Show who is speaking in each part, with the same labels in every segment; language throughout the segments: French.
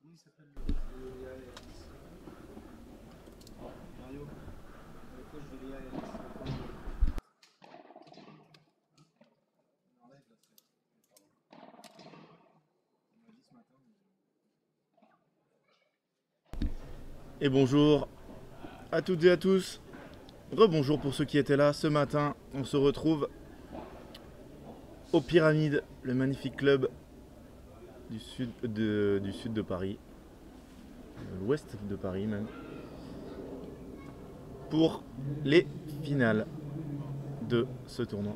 Speaker 1: Comment il s'appelle le Léa et Alice Mario, le coach de Léa et Alice. On enlève là, pardon. On m'a dit ce matin.
Speaker 2: Et bonjour à toutes et à tous. Rebonjour pour ceux qui étaient là ce matin. On se retrouve aux Pyramides, le magnifique club du sud de Paris, de l'ouest de Paris même, pour les finales de ce tournoi.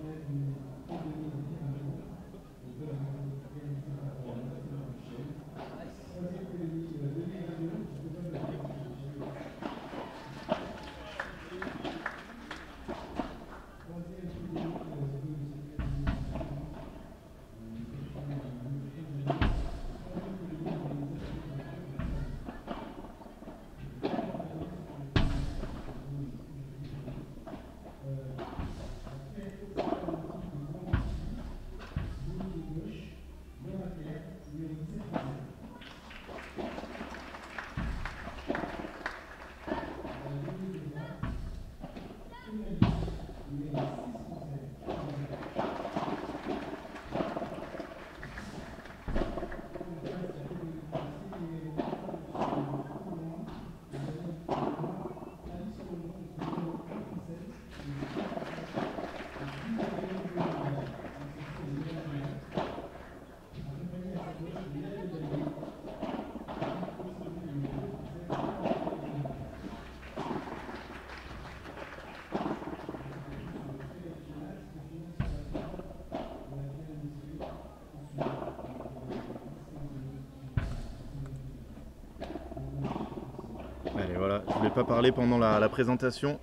Speaker 2: Allez, voilà, je ne voulais pas parler pendant la présentation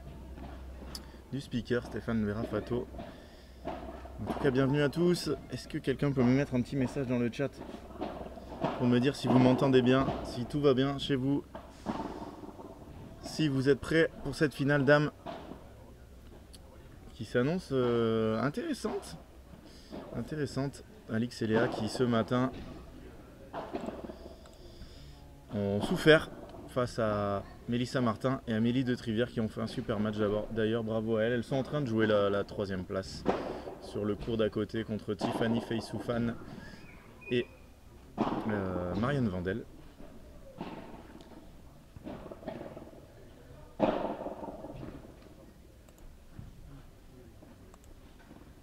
Speaker 2: du speaker Stéphane Verafato. En tout cas, bienvenue à tous. Est-ce que quelqu'un peut me mettre un petit message dans le chat pour me dire si vous m'entendez bien, si tout va bien chez vous, si vous êtes prêts pour cette finale dames qui s'annonce intéressante. Alix et Léa qui ce matin ont souffert face à Mélissa Martin et Amélie de Trivière qui ont fait un super match d'ailleurs, bravo à elles. Elles sont en train de jouer la troisième place sur le court d'à côté contre Tiffany Feysoufan et Marianne Vandel.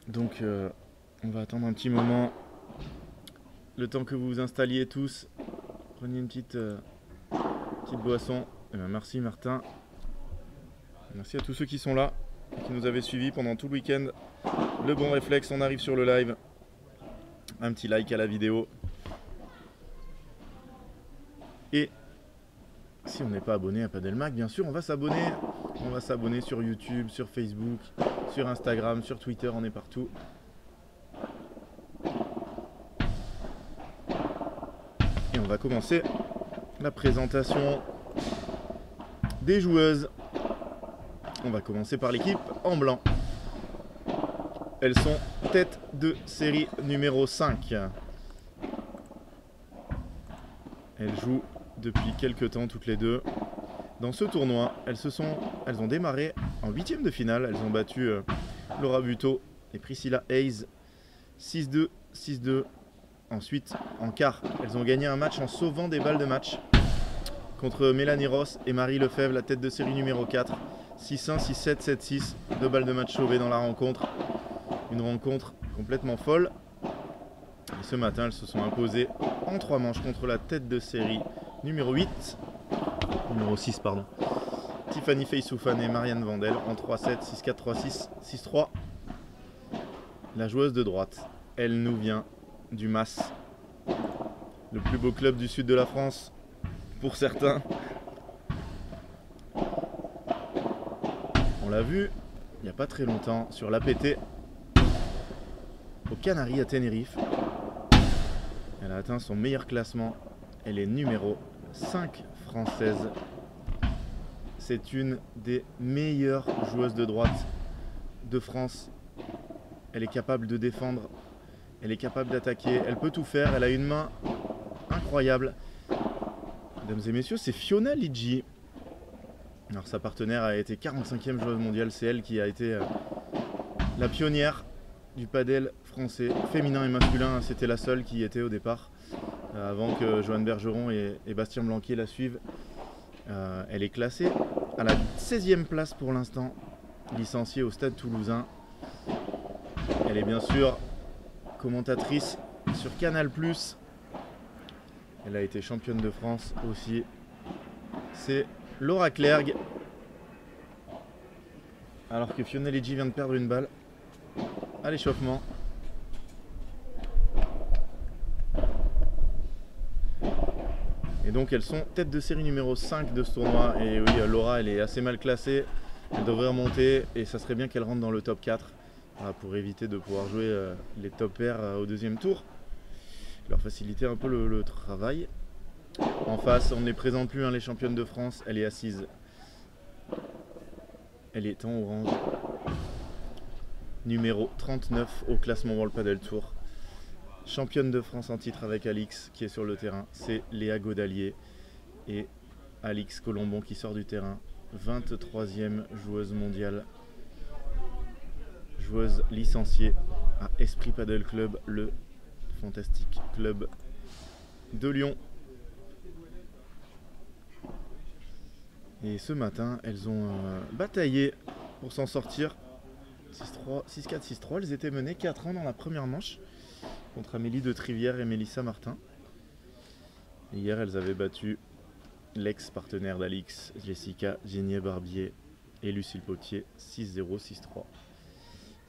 Speaker 2: Donc on va attendre un petit moment, le temps que vous vous installiez tous. Prenez une petite boisson. Et bien, merci Martin. Merci à tous ceux qui sont là et qui nous avaient suivis pendant tout le week-end. Le bon réflexe, on arrive sur le live. Un petit like à la vidéo. Et si on n'est pas abonné à Padelmac, bien sûr, on va s'abonner. On va s'abonner sur YouTube, sur Facebook, sur Instagram, sur Twitter, on est partout. Et on va commencer la présentation des joueuses. On va commencer par l'équipe en blanc. Elles sont tête de série numéro 5. Elles jouent depuis quelques temps toutes les deux. Dans ce tournoi, elles ont démarré en 8e de finale. Elles ont battu Laura Buteau et Priscilla Hayes 6-2, 6-2. Ensuite, en quart, elles ont gagné un match en sauvant des balles de match contre Mélanie Ross et Marie Lefebvre, la tête de série numéro 4. 6-1, 6-7, 7-6. 2 balles de match sauvées dans la rencontre. Une rencontre complètement folle. Et ce matin, elles se sont imposées en 3 manches contre la tête de série numéro 6, pardon. Tiffany Feysoufan et Marianne Vandel en 3-7, 6-4, 3-6, 6-3. La joueuse de droite, elle nous vient du MAS, le plus beau club du sud de la France pour certains. On l'a vu il n'y a pas très longtemps sur l'APT aux Canaries à Tenerife. Elle a atteint son meilleur classement. Elle est numéro 5 française. C'est une des meilleures joueuses de droite de France. Elle est capable de défendre, elle est capable d'attaquer, elle peut tout faire, elle a une main incroyable. Mesdames et messieurs, c'est Fiona Lidji. Alors sa partenaire a été 45e joueuse mondiale, c'est elle qui a été la pionnière du padel français, féminin et masculin. C'était la seule qui était au départ, avant que Joanne Bergeron et Bastien Blanquier la suivent. Elle est classée à la 16e place pour l'instant, licenciée au Stade Toulousain. Elle est bien sûr commentatrice sur Canal+. Elle a été championne de France aussi. C'est Laura Clergue. Alors que Fiona Lidji vient de perdre une balle à l'échauffement. Et donc elles sont tête de série numéro 5 de ce tournoi. Et oui, Laura, elle est assez mal classée. Elle devrait remonter et ça serait bien qu'elle rentre dans le top 4 pour éviter de pouvoir jouer les top pairs au deuxième tour. Leur faciliter un peu le travail. En face, on ne les présente plus, hein, les championnes de France. Elle est assise. Elle est en orange. Numéro 39 au classement World Padel Tour. Championne de France en titre avec Alix qui est sur le terrain. C'est Léa Godalier et Alix Colombon qui sort du terrain. 23e joueuse mondiale. Joueuse licenciée à Esprit Padel Club, le fantastique club de Lyon. Et ce matin, elles ont bataillé pour s'en sortir. 6-3, 6-4, 6-3. Elles étaient menées 4-1 dans la première manche contre Amélie de Trivière et Mélissa Martin. Et hier, elles avaient battu l'ex-partenaire d'Alix, Jessica Génier-Barbier et Lucille Potier, 6-0, 6-3.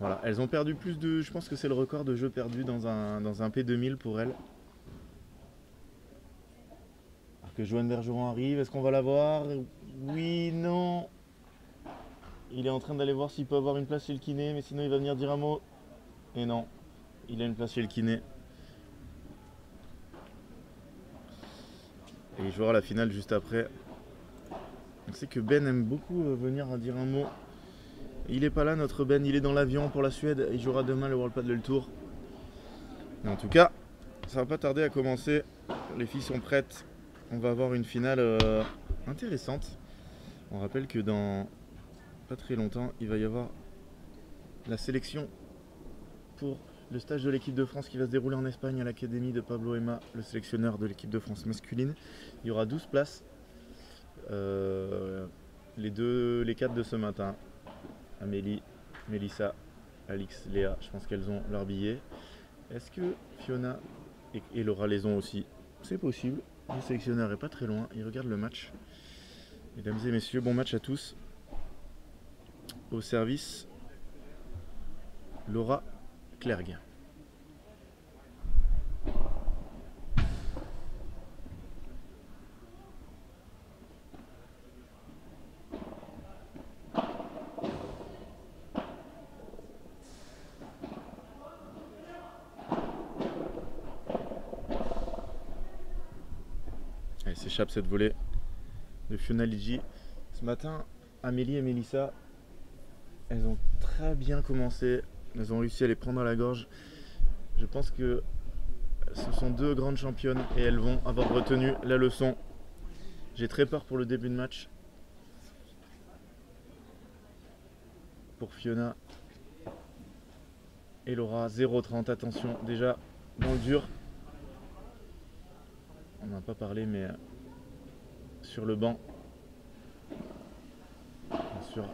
Speaker 2: Voilà, elles ont perdu plus de... Je pense que c'est le record de jeux perdus dans un P2000 pour elles. Alors que Joanne Bergeron arrive, est-ce qu'on va la voir? Oui, non. Il est en train d'aller voir s'il peut avoir une place chez le kiné, mais sinon il va venir dire un mot. Et non, il a une place chez le kiné. Et il jouera la finale juste après. On sait que Ben aime beaucoup venir dire un mot. Il est pas là, notre Ben, il est dans l'avion pour la Suède. Il jouera demain le World Padel Tour. Mais en tout cas, ça va pas tarder à commencer. Les filles sont prêtes. On va avoir une finale intéressante. On rappelle que dans pas très longtemps, il va y avoir la sélection pour le stage de l'équipe de France qui va se dérouler en Espagne à l'académie de Pablo Ema, le sélectionneur de l'équipe de France masculine. Il y aura 12 places. Les 4 de ce matin. Amélie, Mélissa, Alix, Léa, je pense qu'elles ont leur billet. Est-ce que Fiona et Laura les ont aussi? C'est possible. Le sélectionneur est pas très loin, il regarde le match. Mesdames et messieurs, bon match à tous. Au service, Laura Clergue. Elle s'échappe cette volée de Fiona Lidji. Ce matin, Amélie et Mélissa, elles ont très bien commencé. Elles ont réussi à les prendre à la gorge. Je pense que ce sont deux grandes championnes et elles vont avoir retenu la leçon. J'ai très peur pour le début de match. Pour Fiona et Laura, 0-30. Attention, déjà dans le dur. On n'a pas parlé, mais sur le banc, bien sûr,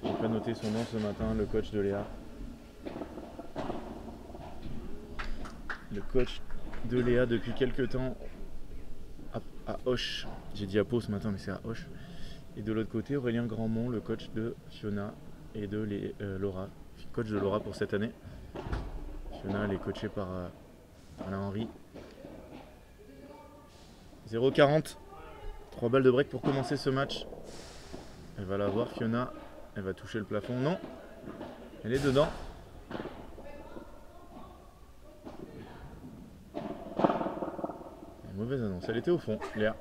Speaker 2: j'ai pas noté son nom ce matin, le coach de Léa. Le coach de Léa depuis quelques temps à Auch. J'ai dit à Pau ce matin, mais c'est à Auch. Et de l'autre côté, Aurélien Grandmont, le coach de Fiona et de Laura, coach de Laura pour cette année. Fiona, elle est coachée par Alain Henry. 0-40, 3 balles de break pour commencer ce match. Elle va la voir, Fiona. Elle va toucher le plafond. Non, elle est dedans. Une mauvaise annonce. Elle était au fond, Léa.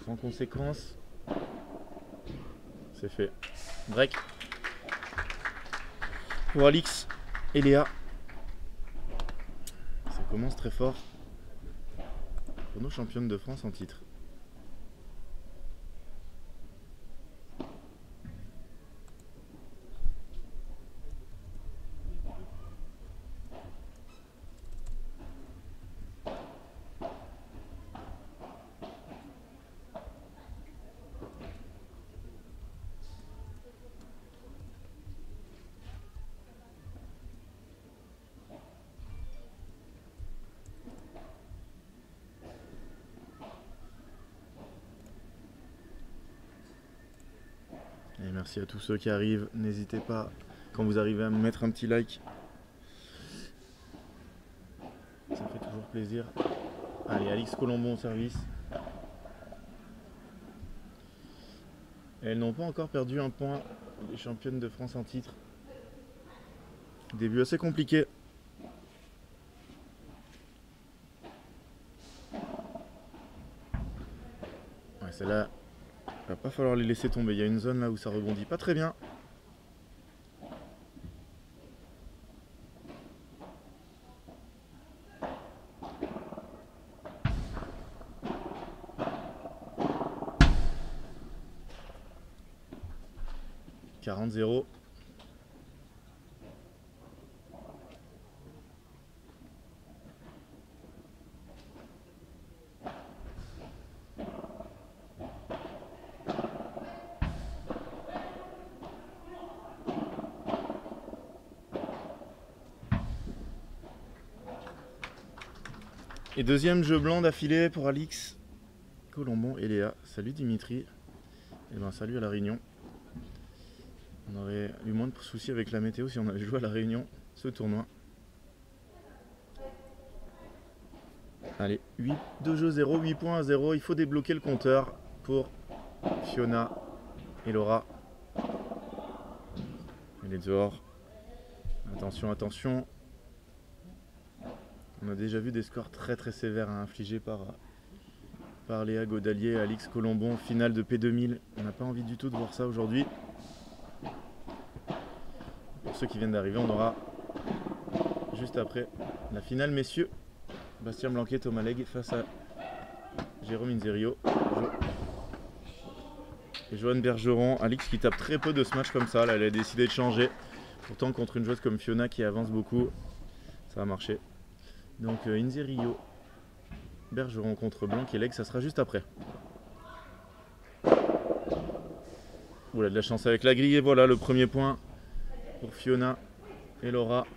Speaker 2: Sans conséquence. C'est fait. Break. Pour Alix et Léa. Ça commence très fort. pour nos championnes de France en titre. Et merci à tous ceux qui arrivent. N'hésitez pas, quand vous arrivez, à me mettre un petit like. Ça fait toujours plaisir. Allez, Alix Colombon au service. Et elles n'ont pas encore perdu un point, les championnes de France en titre. Début assez compliqué. Ouais, celle-là, il va pas falloir les laisser tomber. Il y a une zone là où ça rebondit pas très bien. « 40-0 ». Et deuxième jeu blanc d'affilée pour Alix Colombon et Léa. Salut Dimitri. Et ben salut à la Réunion. On aurait eu moins de soucis avec la météo si on avait joué à la Réunion ce tournoi. Allez, 2 jeux 0, 8 points à 0. Il faut débloquer le compteur pour Fiona et Laura. Elle est dehors. Attention, attention. On a déjà vu des scores très sévères infligés par Léa Godalier et Alix Colombon, finale de P2000. On n'a pas envie du tout de voir ça aujourd'hui. Pour ceux qui viennent d'arriver, on aura juste après la finale messieurs. Bastien Blanquet, Thomas Legge face à Jérôme Inzerio et Joanne Bergeron. Alix qui tape très peu de ce match comme ça. Là, elle a décidé de changer. Pourtant, contre une joueuse comme Fiona qui avance beaucoup, ça va marcher. Donc Inzerio, Bergeron contre Blanc et Legge, ça sera juste après. Oula, de la chance avec la grille et voilà le premier point pour Fiona et Laura.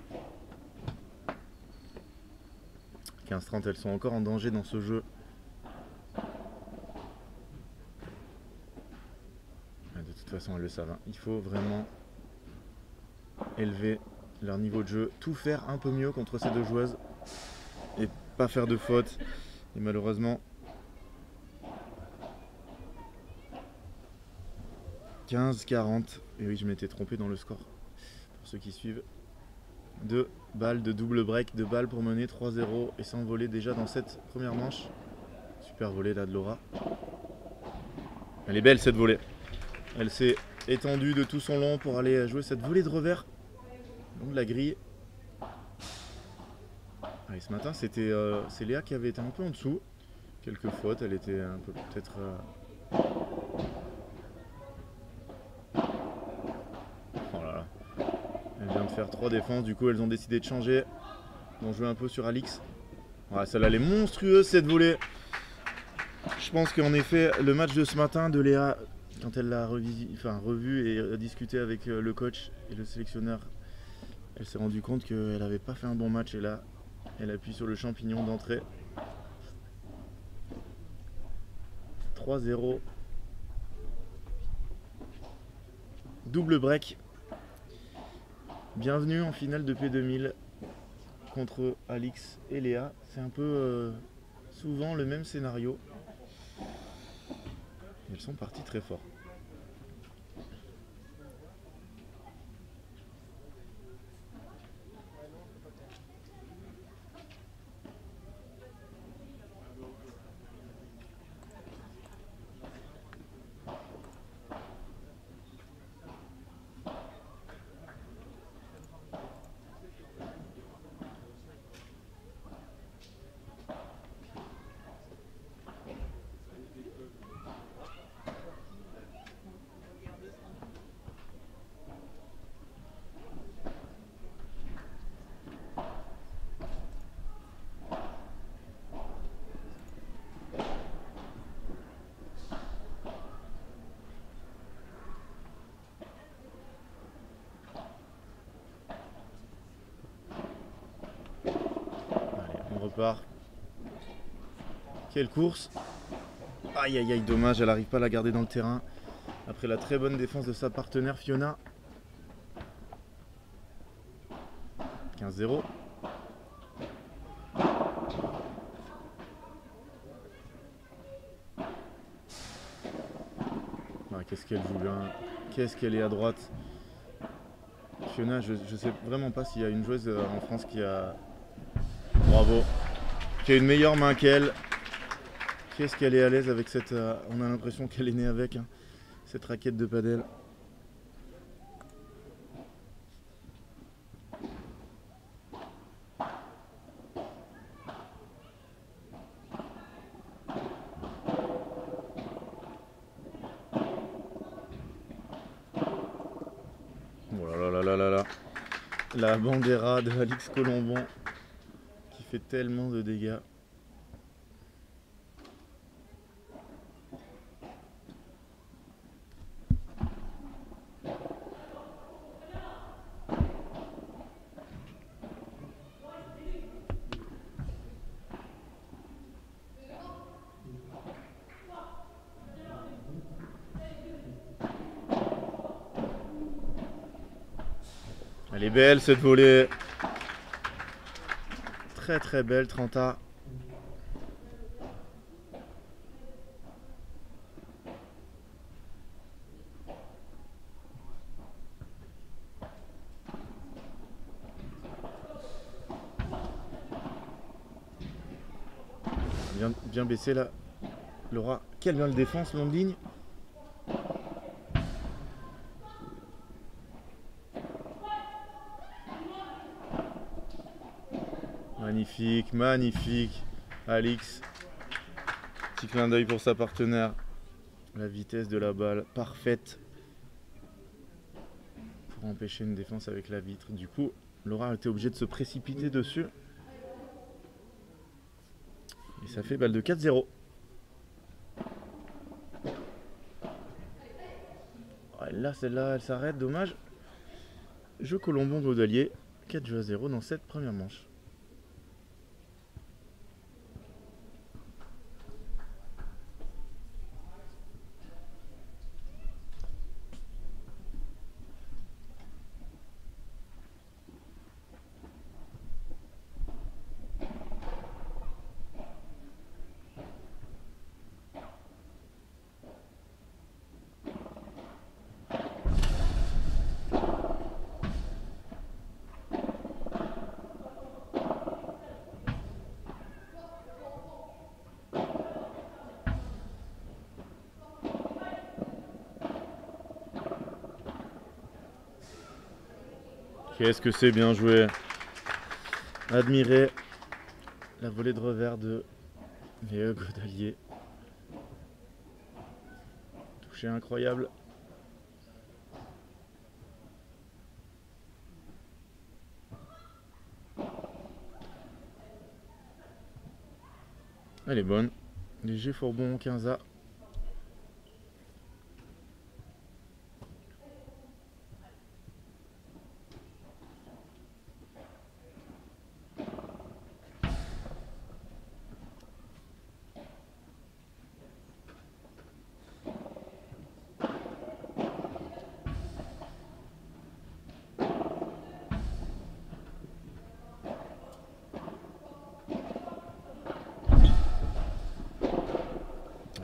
Speaker 2: 15-30, elles sont encore en danger dans ce jeu. De toute façon, elles le savent. Il faut vraiment élever leur niveau de jeu, tout faire un peu mieux contre ces deux joueuses et pas faire de fautes. Et malheureusement, 15-40. Et oui, je m'étais trompé dans le score. Pour ceux qui suivent, 2 balles de double break, 2 balles pour mener 3-0 et s'envoler déjà dans cette première manche. Super volée là de Laura. Elle est belle cette volée. Elle s'est étendue de tout son long pour aller jouer cette volée de revers. Donc la grille. Et ce matin, c'est Léa qui avait été un peu en dessous. Quelques fautes, elle était un peu peut-être... Oh là là. Elle vient de faire 3 défenses, du coup elles ont décidé de changer. Ils vont jouer un peu sur Alix. Ouais, celle-là, elle est monstrueuse cette volée. Je pense qu'en effet, le match de ce matin de Léa, quand elle l'a revu et discuté avec le coach et le sélectionneur, elle s'est rendue compte qu'elle n'avait pas fait un bon match et là, elle appuie sur le champignon d'entrée. 3-0. Double break. Bienvenue en finale de P2000 contre Alix et Léa. C'est un peu souvent le même scénario. Elles sont parties très fort. repart. Quelle course! Aïe aïe aïe, dommage, elle n'arrive pas à la garder dans le terrain. Après la très bonne défense de sa partenaire Fiona. 15-0. Ah, qu'est-ce qu'elle joue bien. Qu'est-ce qu'elle est à droite. Fiona, je sais vraiment pas s'il y a une joueuse en France qui a... Bravo. Qui a une meilleure main qu'elle. Qu'est-ce qu'elle est à l'aise avec cette... on a l'impression qu'elle est née avec, hein, cette raquette de padel. Oh là là là là là. La bandera de Alix Colombon qui fait tellement de dégâts. Elle est belle cette volée. Très très belle, Trenta. Bien baissé là. Laura, quelle belle défense, longue ligne. Magnifique, magnifique. Alix. Petit clin d'œil pour sa partenaire. La vitesse de la balle, parfaite. Pour empêcher une défense avec la vitre. Du coup, Laura a été obligée de se précipiter dessus. Et ça fait balle de 4-0. Là, celle-là, elle s'arrête, dommage. Jeu Colombon-Godelier. 4 jeux à 0 dans cette première manche. Qu'est-ce que c'est bien joué. Admirez la volée de revers de Léa Godelier. Touché incroyable. Elle est bonne. Léger Fourbon 15A.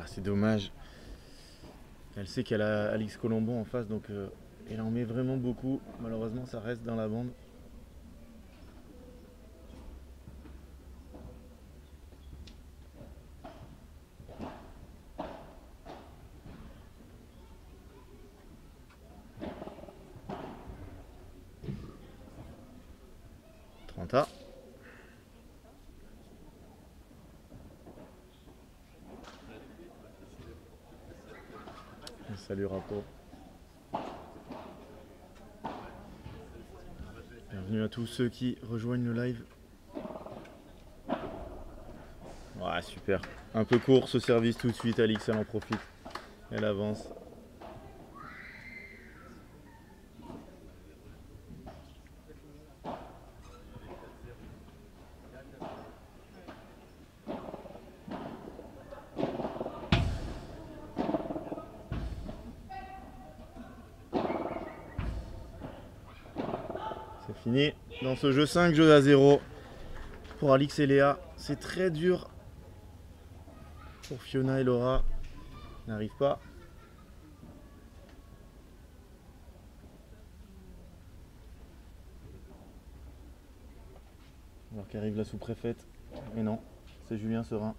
Speaker 2: C'est dommage. Elle sait qu'elle a Alix Colombon en face, donc elle en met vraiment beaucoup. Malheureusement, ça reste dans la bande. Trenta. Salut Rapo. Bienvenue à tous ceux qui rejoignent le live. Ouais, super. Un peu court ce service tout de suite. Alix, elle en profite. Elle avance. Fini dans ce jeu 5 jeux à 0 pour Alix et Léa. C'est très dur pour Fiona et Laura. N'arrive pas. Alors qu'arrive la sous-préfète. Mais non, c'est Julien Serin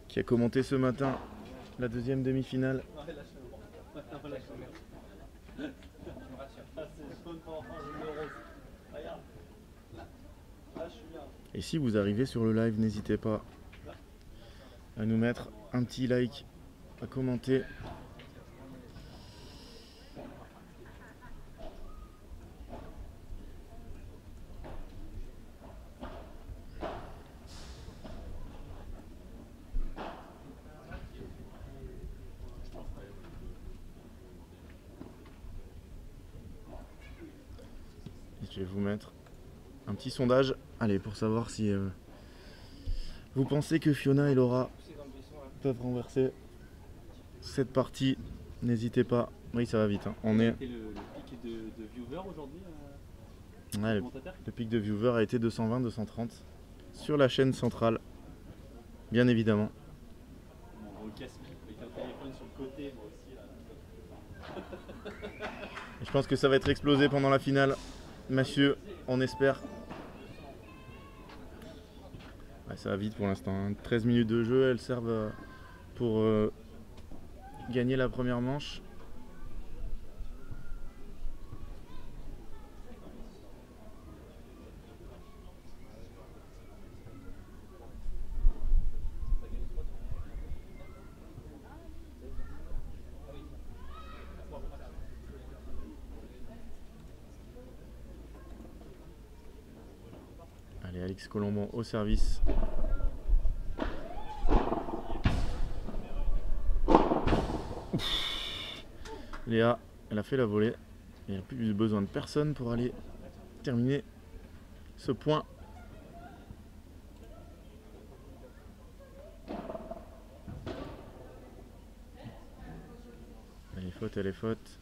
Speaker 2: qui a commenté ce matin la deuxième demi-finale. Et si vous arrivez sur le live, n'hésitez pas à nous mettre un petit like, à commenter. Et je vais vous mettre un petit sondage, allez, pour savoir si vous pensez que Fiona et Laura peuvent renverser cette partie. N'hésitez pas. Oui, ça va vite. Hein. On est.
Speaker 3: C'était le pic de viewers aujourd'hui.
Speaker 2: Ouais, le pic de viewers a été 220-230 sur la chaîne centrale, bien évidemment.
Speaker 3: On voit le casque avec un téléphone sur le côté, moi aussi. Là.
Speaker 2: Et je pense que ça va être explosé pendant la finale. Messieurs, on espère. Ouais, ça va vite pour l'instant. Hein. 13 minutes de jeu, elles servent pour gagner la première manche. Allez, Alix Colombon au service. Léa, elle a fait la volée. Il n'y a plus besoin de personne pour aller terminer ce point. Elle est faute, elle est faute.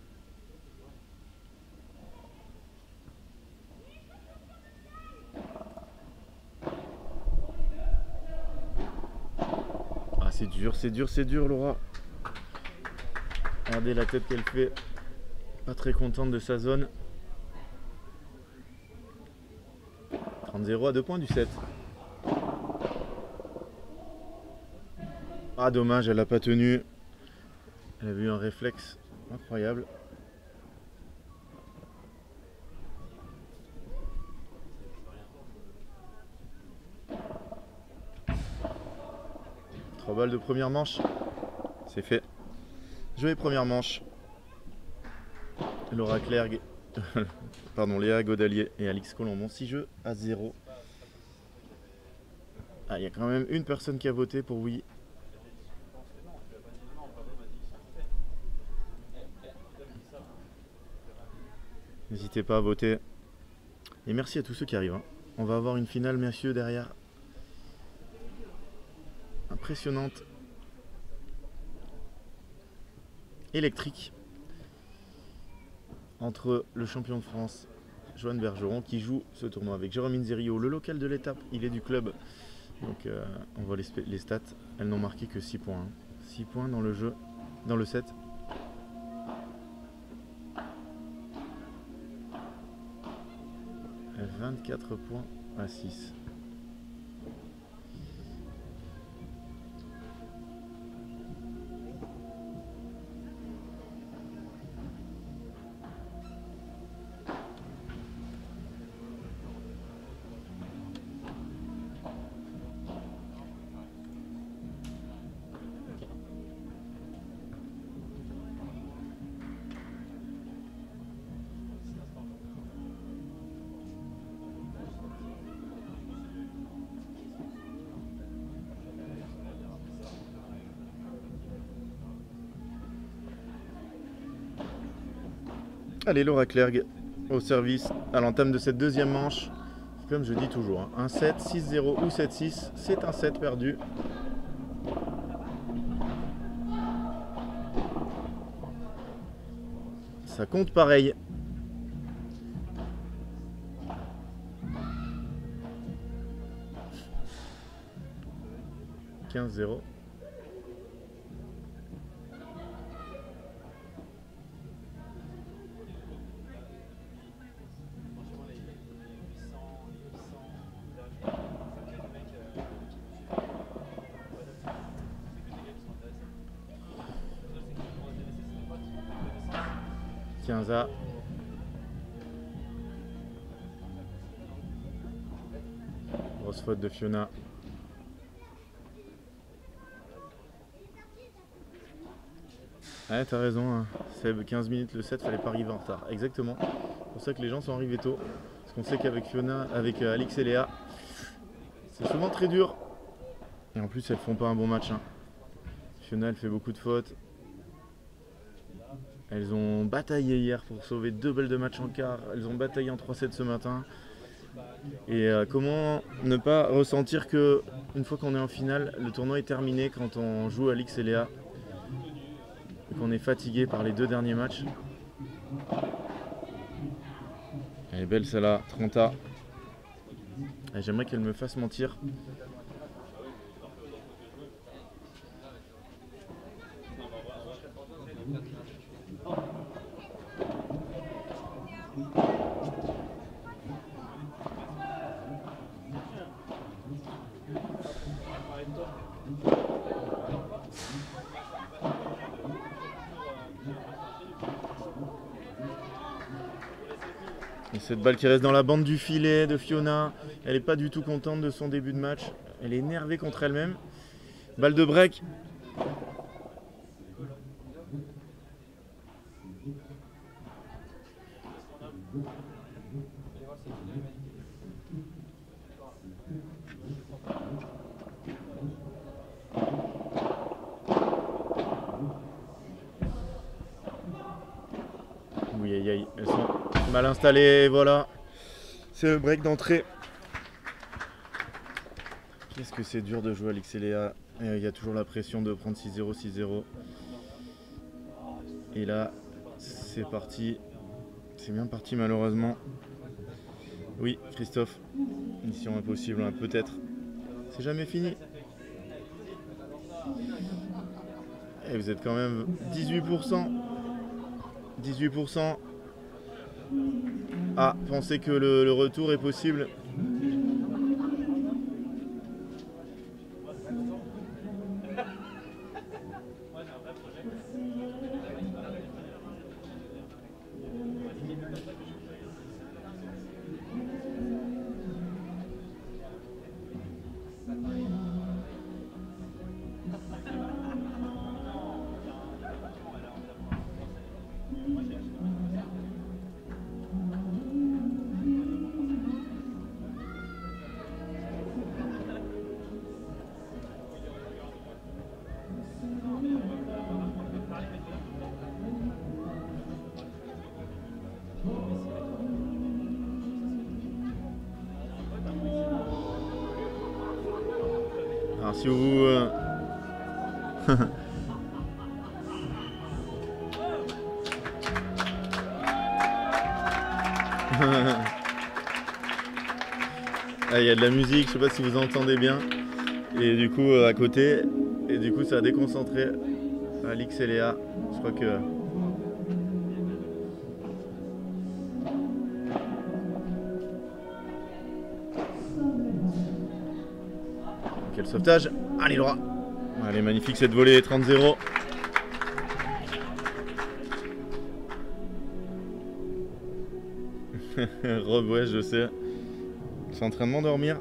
Speaker 2: Ah, c'est dur, c'est dur, c'est dur, Laura. Regardez la tête qu'elle fait. Pas très contente de sa zone. 30-0 à 2 points du 7. Ah, dommage, elle n'a pas tenu. Elle avait eu un réflexe incroyable. Trois balles de première manche. C'est fait. Jouer première manche. Laura Clergue, pardon, Léa Godalier et Alix Colombon. 6 jeux à 0. Ah, il y a quand même une personne qui a voté pour oui. N'hésitez pas à voter. Et merci à tous ceux qui arrivent. Hein. On va avoir une finale, messieurs, derrière. Impressionnante. Électrique. Entre le champion de France, Joanne Bergeron, qui joue ce tournoi avec Jérôme Inzerio, le local de l'étape. Il est du club. Donc on voit les stats. Elles n'ont marqué que 6 points. Hein. 6 points dans le jeu, dans le set. Et 24 points à 6. Allez, Laura Clergue au service à l'entame de cette deuxième manche. Comme je dis toujours, hein, un 7, 6-0 ou 7-6, c'est un 7 perdu. Ça compte pareil. 15-0. À grosse faute de Fiona. Ouais, t'as raison, hein. Seb, 15 minutes le 7, fallait pas arriver en retard. Exactement. C'est pour ça que les gens sont arrivés tôt. Parce qu'on sait qu'avec Fiona, avec Alix et Léa, c'est souvent très dur. Et en plus, elles font pas un bon match, hein. Fiona, elle fait beaucoup de fautes. Elles ont bataillé hier pour sauver 2 balles de match en quart. Elles ont bataillé en 3-7 ce matin. Et comment ne pas ressentir que une fois qu'on est en finale, le tournoi est terminé quand on joue Alix et Léa. Et qu'on est fatigué par les 2 derniers matchs. Elle est belle celle-là, 30A. J'aimerais qu'elle me fasse mentir. Et cette balle qui reste dans la bande du filet de Fiona, elle n'est pas du tout contente de son début de match. Elle est énervée contre elle-même. Balle de break. Oui, aïe, aïe, elles sont mal installées, voilà. C'est le break d'entrée. Qu'est-ce que c'est dur de jouer à Alix et Léa. Il y a toujours la pression de prendre 6-0, 6-0. Et là, c'est parti. C'est bien parti malheureusement. Oui, Christophe. Mission impossible, hein, peut-être. C'est jamais fini. Et vous êtes quand même 18%. 18%. Ah, pensez que le retour est possible. Alors si vous... Ah, il y a de la musique, je sais pas si vous entendez bien. Et du coup à côté, et du coup ça a déconcentré Alix et Léa. Je crois que... Quel sauvetage! Allez droit! Allez, magnifique cette volée, 30-0. Rob, ouais, je sais. C'est en train de m'endormir.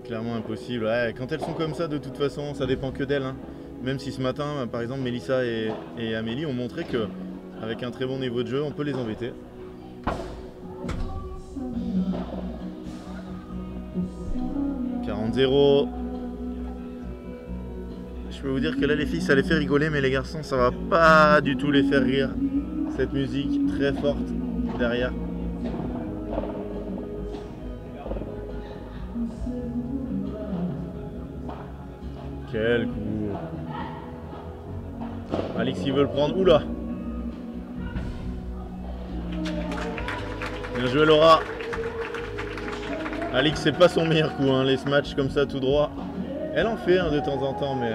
Speaker 2: Clairement impossible. Ouais, quand elles sont comme ça, de toute façon, ça dépend que d'elles, hein. Même si ce matin, par exemple, Mélissa et Amélie ont montré que avec un très bon niveau de jeu, on peut les embêter. « 40-0. » Je peux vous dire que là, les filles, ça les fait rigoler, mais les garçons, ça va pas du tout les faire rire. Cette musique très forte derrière. Quel coup! Alix, il veut le prendre. Oula! Bien joué, Laura! Alix, c'est pas son meilleur coup, hein, les matchs comme ça tout droit. Elle en fait de temps en temps, mais...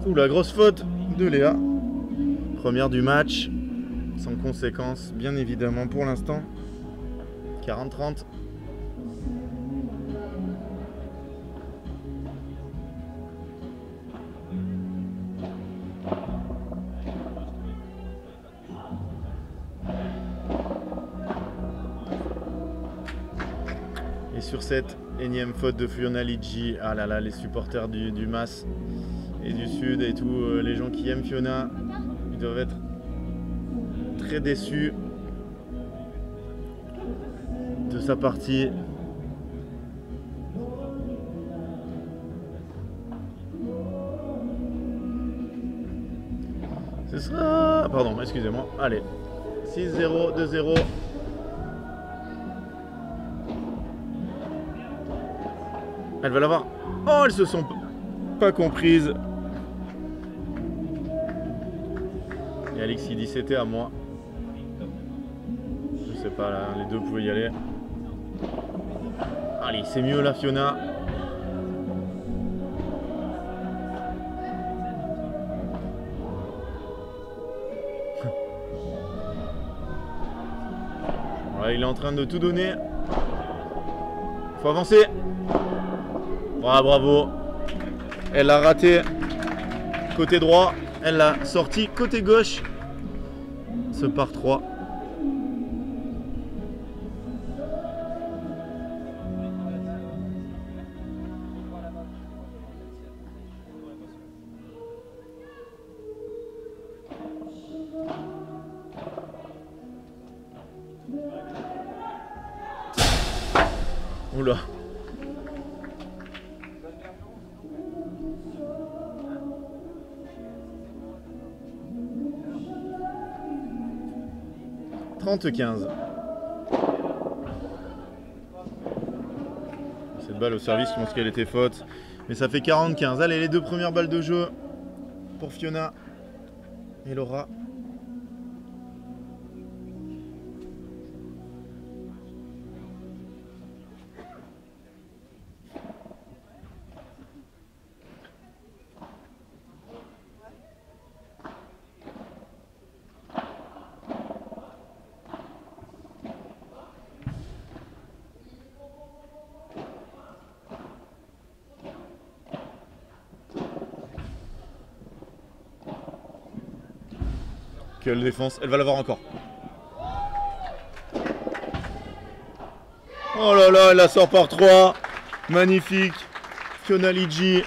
Speaker 2: Ouh, la grosse faute de Léa. Première du match, sans conséquence, bien évidemment pour l'instant. 40-30. Et sur cette énième faute de Fiona Liggi, ah là là, les supporters du MAS et du Sud et tous les gens qui aiment Fiona, ils doivent être très déçus de sa partie. Ce sera... Pardon, excusez-moi. Allez. 6-0, 2-0. Elle va l'avoir. Oh, elles se sont pas comprises. Et Alix il dit c'était à moi. Je sais pas là, les deux pouvaient y aller. Allez, c'est mieux là Fiona. Voilà, il est en train de tout donner. Faut avancer. Ah, bravo. Elle l'a raté côté droit. Elle l'a sorti côté gauche. Ce par 3. Oula. Cette balle au service, je pense qu'elle était faute. Mais ça fait 40-15. Allez, les deux premières balles de jeu pour Fiona et Laura. Quelle défense, elle va l'avoir encore. Oh là là, elle la sort par 3. Magnifique. Fiona Liggi.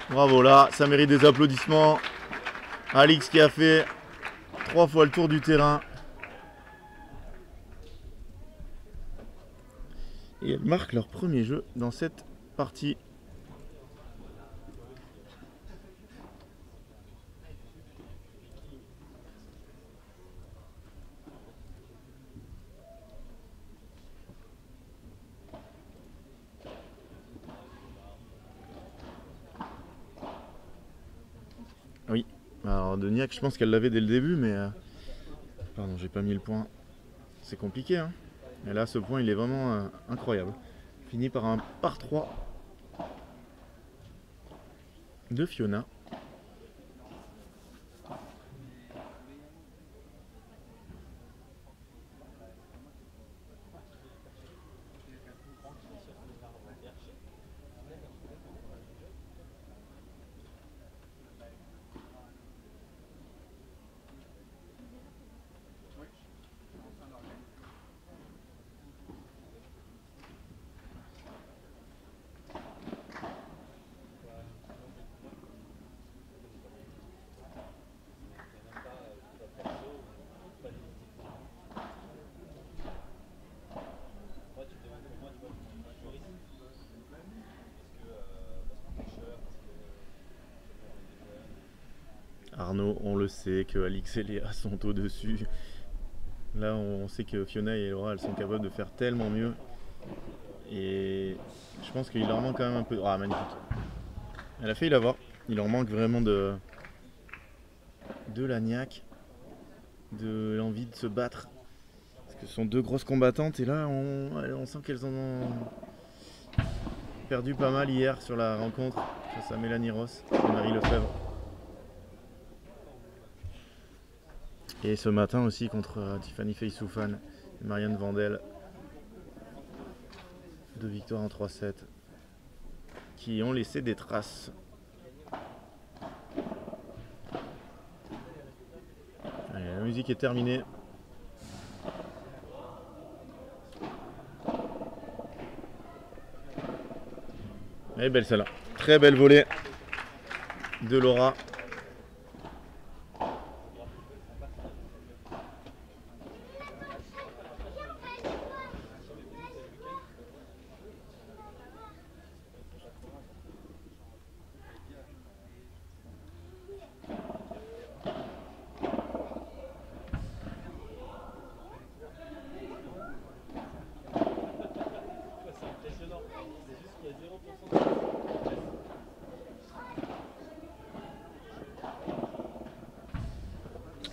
Speaker 2: Bravo là, ça mérite des applaudissements. Alix qui a fait 3 fois le tour du terrain. Et elles marquent leur premier jeu dans cette partie. Oui, alors Deniac, je pense qu'elle l'avait dès le début, mais... Pardon, j'ai pas mis le point. C'est compliqué, hein. Et là, ce point, il est vraiment incroyable. Fini par un par 3 de Fiona. Arnaud, on le sait que Alix et Léa sont au-dessus. Là, on sait que Fiona et Laura, elles sont capables de faire tellement mieux. Et je pense qu'il leur manque quand même un peu. Ah, magnifique. Elle a failli l'avoir. Il leur manque vraiment de la niaque, de l'envie de se battre. Parce que ce sont deux grosses combattantes. Et là, on sent qu'elles en ont perdu pas mal hier sur la rencontre face à Mélanie Ross et Marie Lefebvre. Et ce matin aussi contre Tiffany Feysoufan et Marianne Vandel. 2 victoires en 3-7 qui ont laissé des traces. Allez, la musique est terminée. Elle est belle celle-là. Très belle volée de Laura.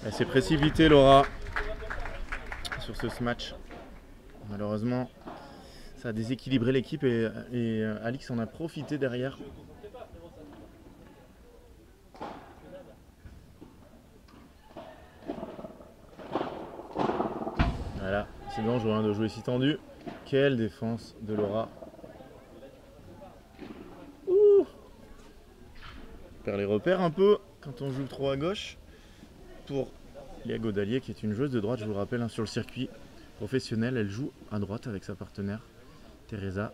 Speaker 2: Elle s'est précipitée Laura sur ce match. Malheureusement, ça a déséquilibré l'équipe et Alix en a profité derrière. Voilà, c'est dangereux hein, de jouer si tendu. Quelle défense de Laura. Ouh, on perd les repères un peu quand on joue trop à gauche. Pour Léa Godalier qui est une joueuse de droite, je vous le rappelle, hein, sur le circuit professionnel, elle joue à droite avec sa partenaire Teresa.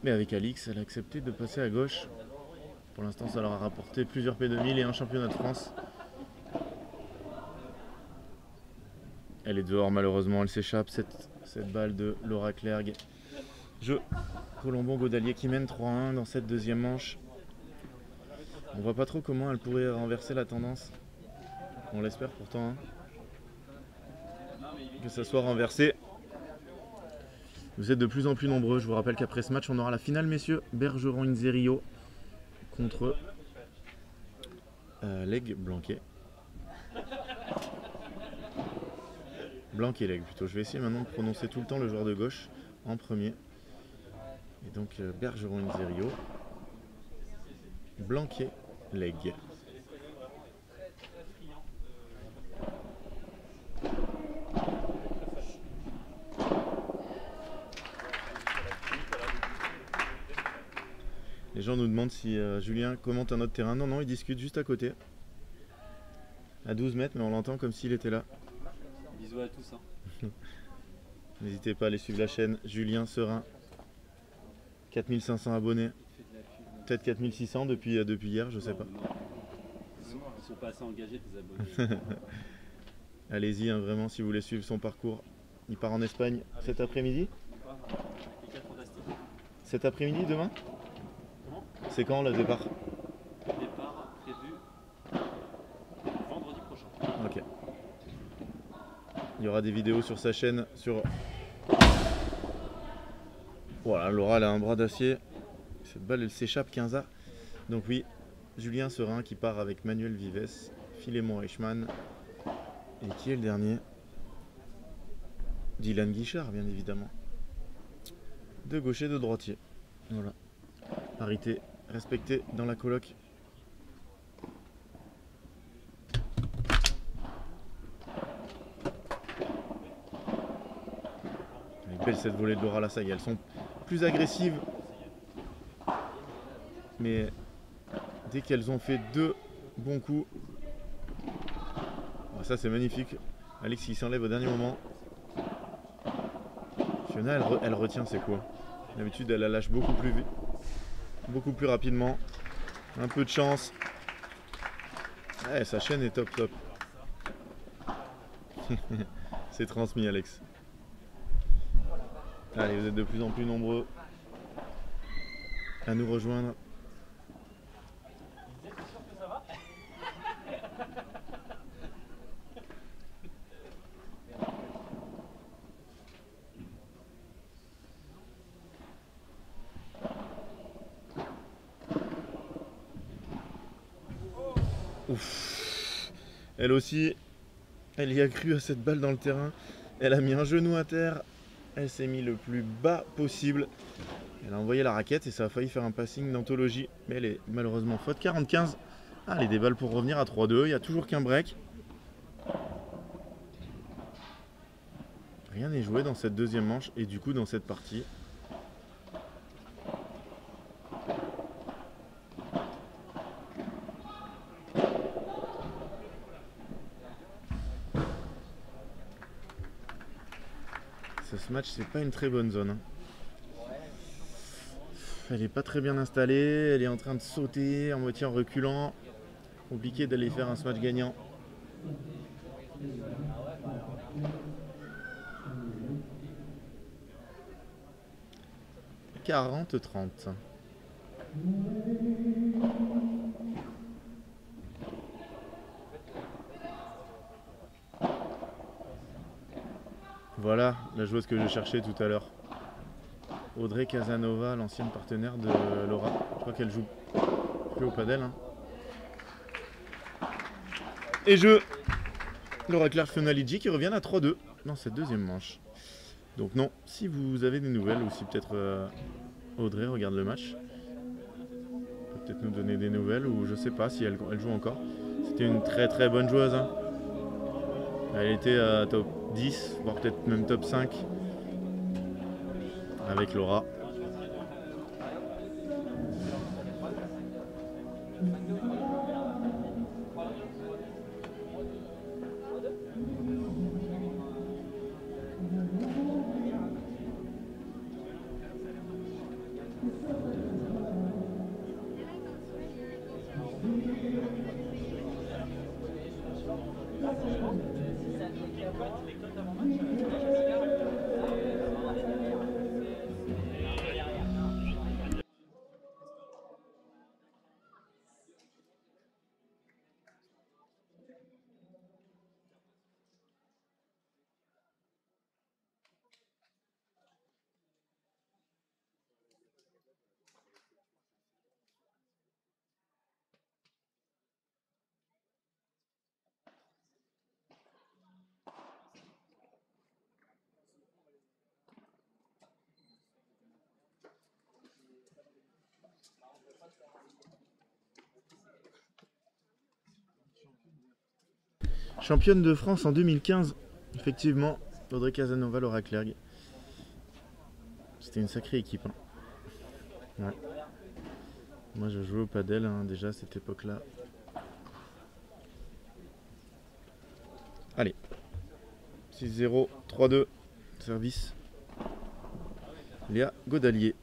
Speaker 2: Mais avec Alix, elle a accepté de passer à gauche. Pour l'instant, ça leur a rapporté plusieurs P2000 et un championnat de France. Elle est dehors malheureusement, elle s'échappe, cette balle de Laura Clergue. Jeu Colombon-Godalier qui mène 3-1 dans cette deuxième manche. On voit pas trop comment elle pourrait renverser la tendance. On l'espère pourtant hein, que ça soit renversé. Vous êtes de plus en plus nombreux. Je vous rappelle qu'après ce match, on aura la finale, messieurs. Bergeron-Inzerillo contre Leg Blanquet. Blanquet-Leg plutôt. Je vais essayer maintenant de prononcer tout le temps le joueur de gauche en premier. Et donc Bergeron-Inzerillo. Blanquet-Leg. Les gens nous demandent si Julien commente un autre terrain. Non, non, il discute juste à côté. À 12 mètres, mais on l'entend comme s'il était là.
Speaker 3: Bisous à tous. Hein.
Speaker 2: N'hésitez pas à aller suivre la chaîne Julien Serin. 4500 abonnés. Peut-être 4600 depuis hier, je sais pas.
Speaker 3: Ils sont pas assez engagés tes abonnés.
Speaker 2: Allez-y, hein, vraiment, si vous voulez suivre son parcours. Il part en Espagne cet après-midi. Cet après-midi, demain? C'est quand le départ?
Speaker 3: Départ prévu vendredi prochain.
Speaker 2: Ok. Il y aura des vidéos sur sa chaîne. Voilà, Laura elle a un bras d'acier. Cette balle elle s'échappe 15A. Donc oui, Julien Serin qui part avec Manuel Vives, Philémon Reichmann. Et qui est le dernier? Dylan Guichard, bien évidemment. Deux gauchers, deux droitiers. Voilà. Parité respectée dans la coloc. Elle est belle cette volée de Laura Lassagne. Elles sont plus agressives. Mais dès qu'elles ont fait deux bons coups. Oh, ça c'est magnifique. Alix qui s'enlève au dernier moment. Fiona elle retient ses coups. D'habitude elle la lâche beaucoup plus rapidement. Un peu de chance. Ouais, sa chaîne est top. C'est transmis Alex. Allez, vous êtes de plus en plus nombreux à nous rejoindre. Ouf. Elle aussi, elle y a cru à cette balle dans le terrain. Elle a mis un genou à terre. Elle s'est mis le plus bas possible. Elle a envoyé la raquette et ça a failli faire un passing d'anthologie. Mais elle est malheureusement faute. 45. Allez, des balles pour revenir à 3-2. Il n'y a toujours qu'un break. Rien n'est joué dans cette deuxième manche et du coup dans cette partie. Ce match, c'est pas une très bonne zone. Elle est pas très bien installée, elle est en train de sauter en moitié en reculant. Compliqué d'aller faire un match gagnant. « 40-30 ». Voilà la joueuse que je cherchais tout à l'heure. Audrey Casanova, l'ancienne partenaire de Laura. Je crois qu'elle joue plus au padel. Hein. Et Laura Claire-Fionaligi qui reviennent à 3-2 dans cette deuxième manche. Donc non, si vous avez des nouvelles ou si peut-être Audrey regarde le match, peut-être nous donner des nouvelles ou je sais pas si elle joue encore. C'était une très très bonne joueuse. Hein. Elle était top 10, voire peut-être même top 5 avec Laura. Championne de France en 2015, effectivement, Audrey Casanova, Laura Clergue. C'était une sacrée équipe. Hein. Ouais. Moi je jouais au padel hein, déjà à cette époque-là. Allez, 6-0, 3-2, service. Léa Godalier.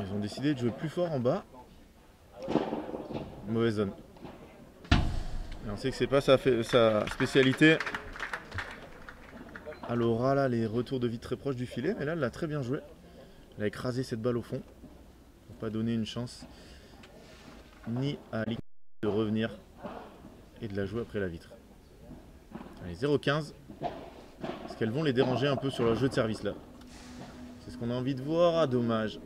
Speaker 2: Ils ont décidé de jouer plus fort en bas. Mauvaise zone. Et on sait que c'est pas sa spécialité. À Laura, là, les retours de vite très proches du filet. Mais là, elle l'a très bien joué. Elle a écrasé cette balle au fond. Pour pas donner une chance ni à Alix de revenir et de la jouer après la vitre. Allez, 0-15. Est-ce qu'elles vont les déranger un peu sur leur jeu de service là? C'est ce qu'on a envie de voir. Ah, dommage.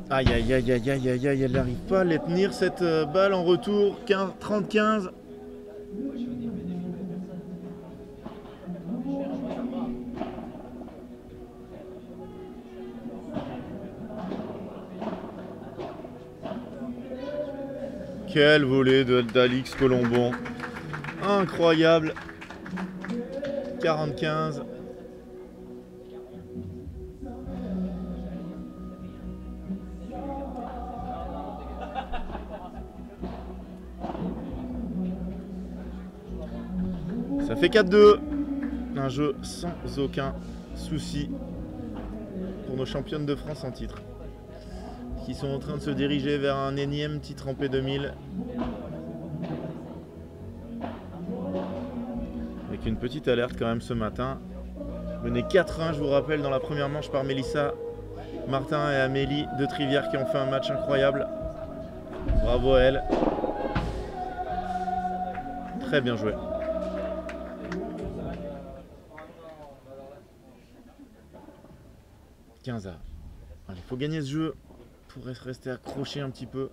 Speaker 2: Aïe aïe aïe aïe aïe aïe aïe, elle n'arrive pas à les tenir cette balle en retour. 30-15. Quel volet d'Alix Colombon. Incroyable. 40-15. Ça fait 4-2. Un jeu sans aucun souci pour nos championnes de France en titre, qui sont en train de se diriger vers un énième titre en P2000. Avec une petite alerte quand même ce matin. Mené 4-1, je vous rappelle, dans la première manche par Mélissa Martin et Amélie de Trivière qui ont fait un match incroyable. Bravo à elle. Très bien joué. 15 à. Il faut gagner ce jeu pour rester accroché un petit peu.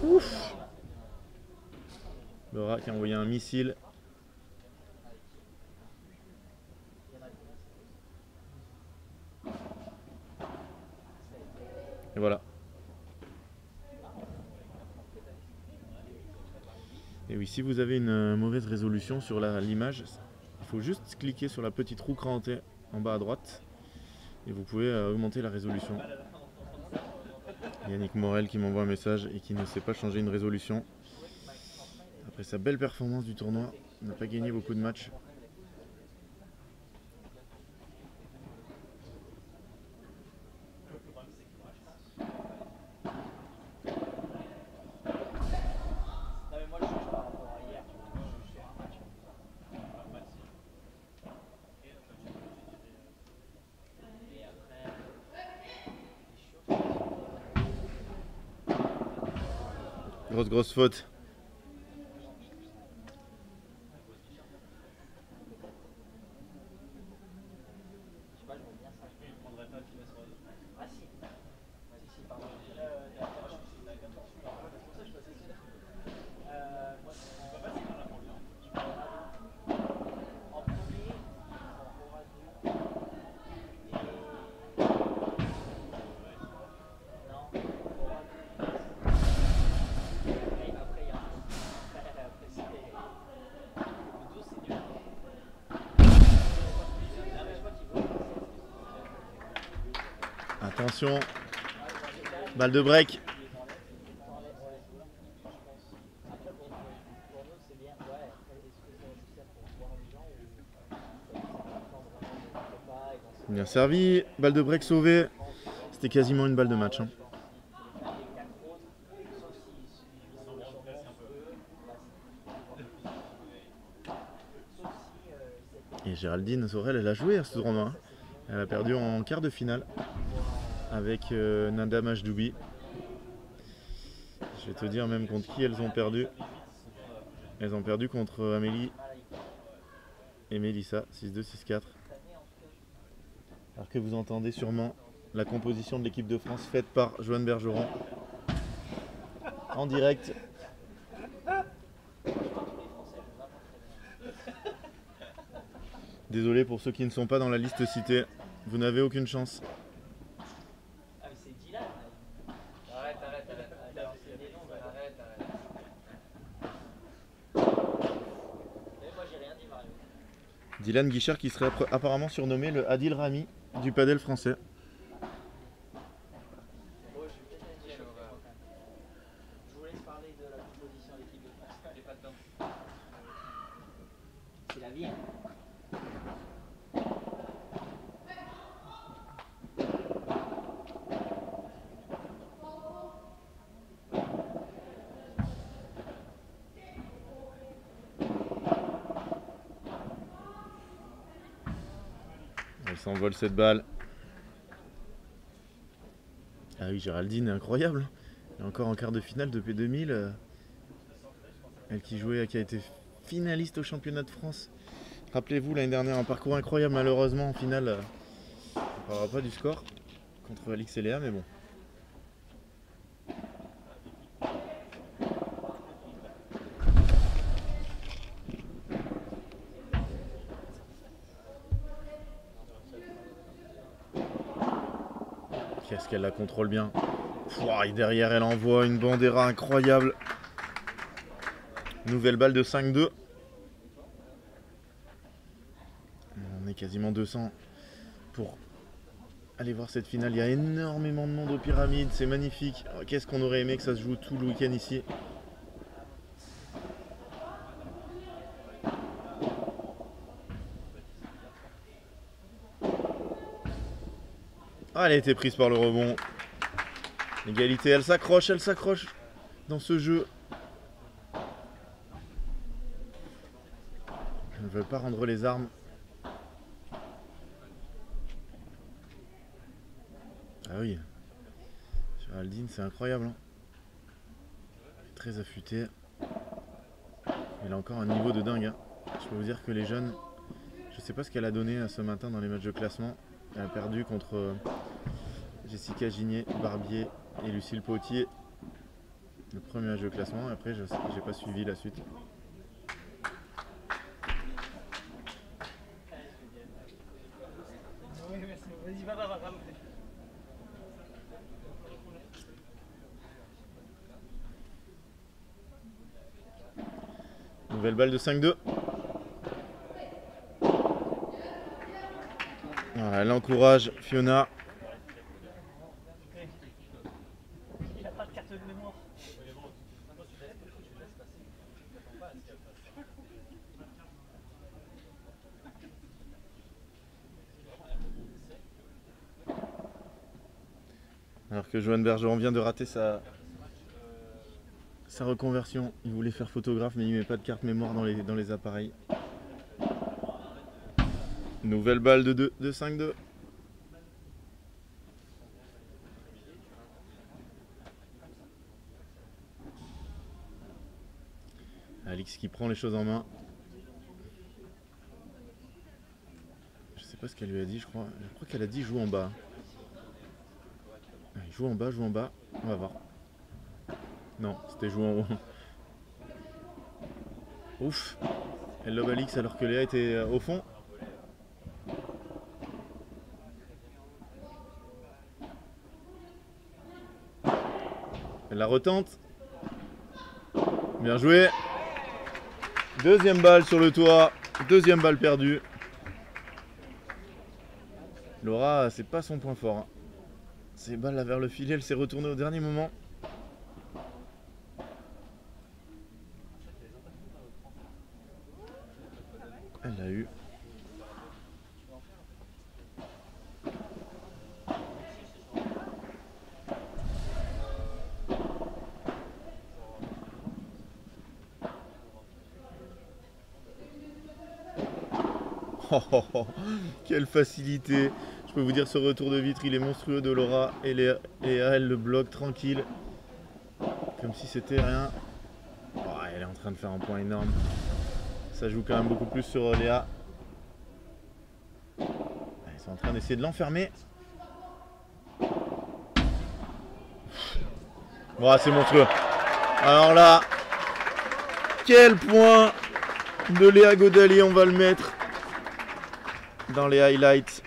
Speaker 2: Ouf. Laura qui a envoyé un missile. Et voilà. Et oui, si vous avez une mauvaise résolution sur l'image, il faut juste cliquer sur la petite roue crantée en bas à droite et vous pouvez augmenter la résolution. Yannick Morel qui m'envoie un message et qui ne sait pas changer une résolution. Après sa belle performance du tournoi, il n'a pas gagné beaucoup de matchs. Grosse faute. Attention, balle de break. Bien servi, balle de break sauvée. C'était quasiment une balle de match. Et Géraldine Sorel, elle a joué à ce tournoi. Elle a perdu en quart de finale avec Nada Majdoubi. Je vais te dire même contre qui elles ont perdu. Elles ont perdu contre Amélie et Mélissa, 6-2, 6-4. Alors que vous entendez sûrement la composition de l'équipe de France faite par Joanne Bergeron en direct. Désolé pour ceux qui ne sont pas dans la liste citée, vous n'avez aucune chance. Dylan Guichard qui serait apparemment surnommé le Adil Rami du padel français.
Speaker 4: C'est la vie.
Speaker 2: Elle s'envole cette balle. Ah oui, Géraldine est incroyable. Elle est encore en quart de finale depuis 2000. Elle qui jouait, qui a été finaliste au championnat de France. Rappelez-vous l'année dernière, un parcours incroyable. Malheureusement en finale, on ne parlera pas du score contre Alix et Léa, mais bon. Qu'est-ce qu'elle la contrôle bien. Pouah, et derrière elle envoie une bandera incroyable. Nouvelle balle de 5-2. On est quasiment 200 pour aller voir cette finale. Il y a énormément de monde aux Pyramides, c'est magnifique. Qu'est-ce qu'on aurait aimé que ça se joue tout le week-end ici. Ah, elle a été prise par le rebond. Égalité, elle s'accroche dans ce jeu. Elle ne veut pas rendre les armes. Ah oui, Géraldine, c'est incroyable. Hein. très affûtée. Elle a encore un niveau de dingue. Hein. Je peux vous dire que les jeunes, je sais pas ce qu'elle a donné ce matin dans les matchs de classement. Elle a perdu contre Jessica Gigné, Barbier et Lucille Potier. Le premier match de classement. Et après, j'ai pas suivi la suite.
Speaker 4: Oui, merci. Vas-y, va.
Speaker 2: Nouvelle balle de 5-2. Voilà, elle encourage Fiona.
Speaker 4: Il a pas de carte de mémoire.
Speaker 2: Alors que Joanne Bergeron vient de rater sa reconversion. Il voulait faire photographe mais il met pas de carte mémoire dans les appareils. Nouvelle balle de 5-2. Alix qui prend les choses en main. Je sais pas ce qu'elle lui a dit, je crois. Je crois qu'elle a dit joue en bas. Allez, joue en bas. On va voir. Non, c'était joue en haut. Ouf. Elle lobe Alix alors que Léa était au fond. Elle la retente. Bien joué. Deuxième balle sur le toit. Deuxième balle perdue. Laura, c'est pas son point fort. Hein. Ces balles là vers le filet, elle s'est retournée au dernier moment. Elle l'a eu. Oh, quelle facilité! Je peux vous dire, ce retour de vitre, il est monstrueux de Laura et Léa, elle le bloque tranquille, comme si c'était rien. Oh, elle est en train de faire un point énorme. Ça joue quand même beaucoup plus sur Léa. Ils sont en train d'essayer de l'enfermer. Oh, c'est monstrueux. Alors là, quel point de Léa Godali, on va le mettre dans les highlights.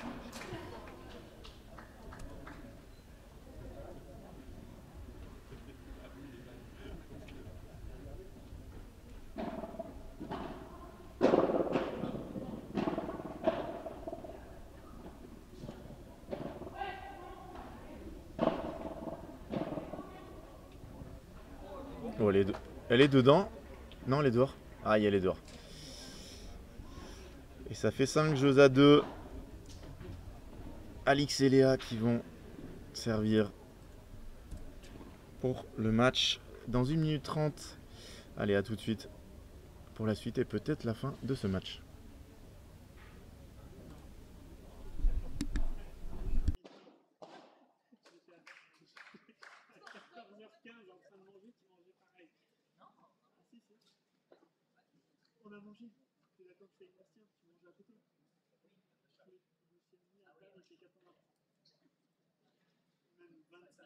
Speaker 2: Oh, elle est dedans. Non, elle est dehors. Ah, elle est dehors. Et ça fait 5 jeux à 2. Alix et Léa qui vont servir pour le match dans 1 minute 30. Allez, à tout de suite pour la suite et peut-être la fin de ce match.
Speaker 4: On a mangé. Tu es d'accord que c'est Bastien, tu manges à côté. Même 25.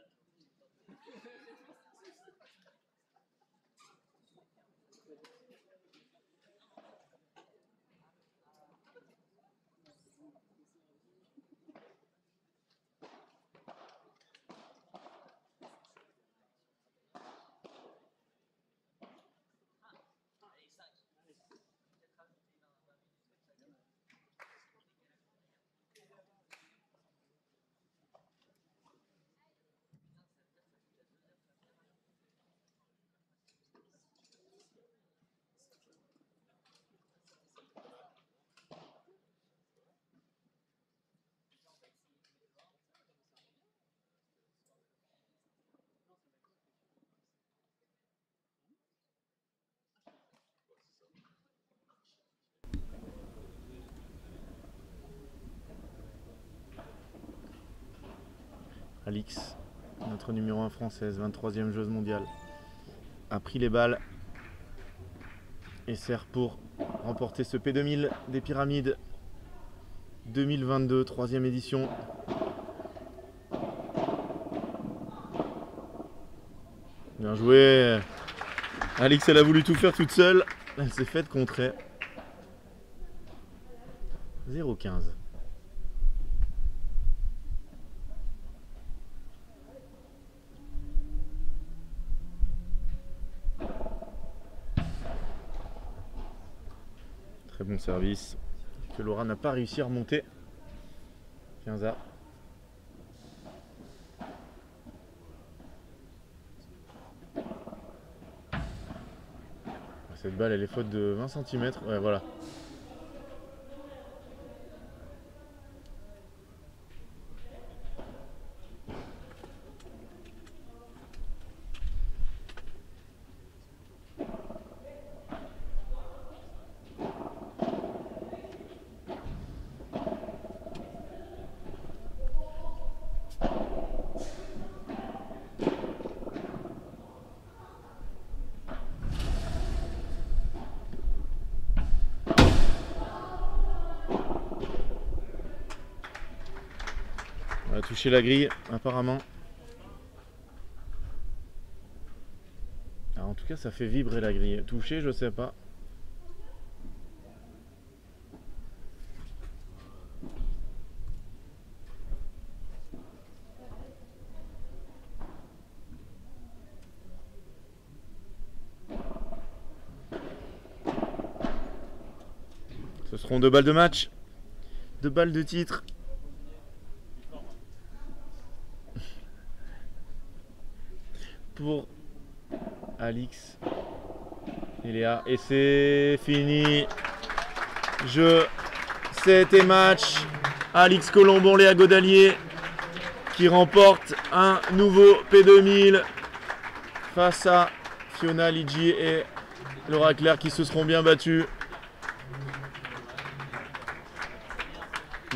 Speaker 2: Alix, notre numéro 1 française, 23e joueuse mondiale. a pris les balles et sert pour remporter ce P2000 des Pyramides 2022, 3e édition. Bien joué. Alix, elle a voulu tout faire toute seule. Elle s'est faite contrer. 0,15. Très bon service que Laura n'a pas réussi à remonter. 15A. Cette balle elle est faute de 20 cm. Ouais, voilà. On va toucher la grille apparemment. Alors, en tout cas ça fait vibrer la grille. Toucher je sais pas. Ce seront 2 balles de match. 2 balles de titre. Pour Alix et Léa. Et c'est fini. Jeu 7 et match. Alix Colombon, Léa Godalier qui remporte un nouveau P2000 face à Fiona Ligi et Laura Claire qui se seront bien battues.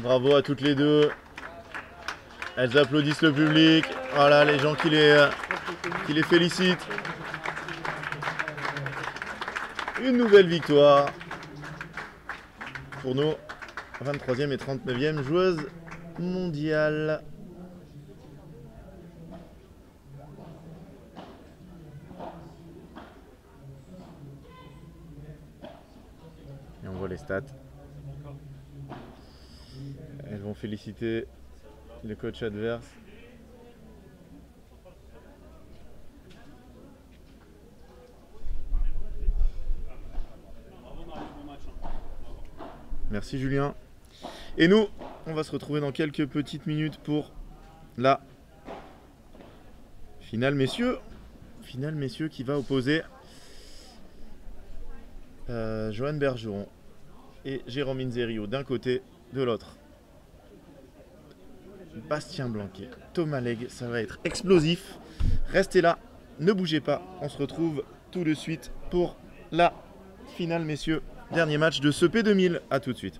Speaker 2: Bravo à toutes les deux. Elles applaudissent le public. Voilà les gens qui les félicitent. Une nouvelle victoire pour nos 23e et 39e joueuses mondiales. Et on voit les stats. Elles vont féliciter le coach adverse. Merci Julien. Et nous, on va se retrouver dans quelques petites minutes pour la finale messieurs. Finale messieurs qui va opposer Johan Bergeron et Jérôme Inzerio d'un côté, de l'autre. Bastien Blanquet, Thomas Legge, ça va être explosif. Restez là, ne bougez pas, on se retrouve tout de suite pour la finale messieurs. Dernier match de ce P2000, à tout de suite.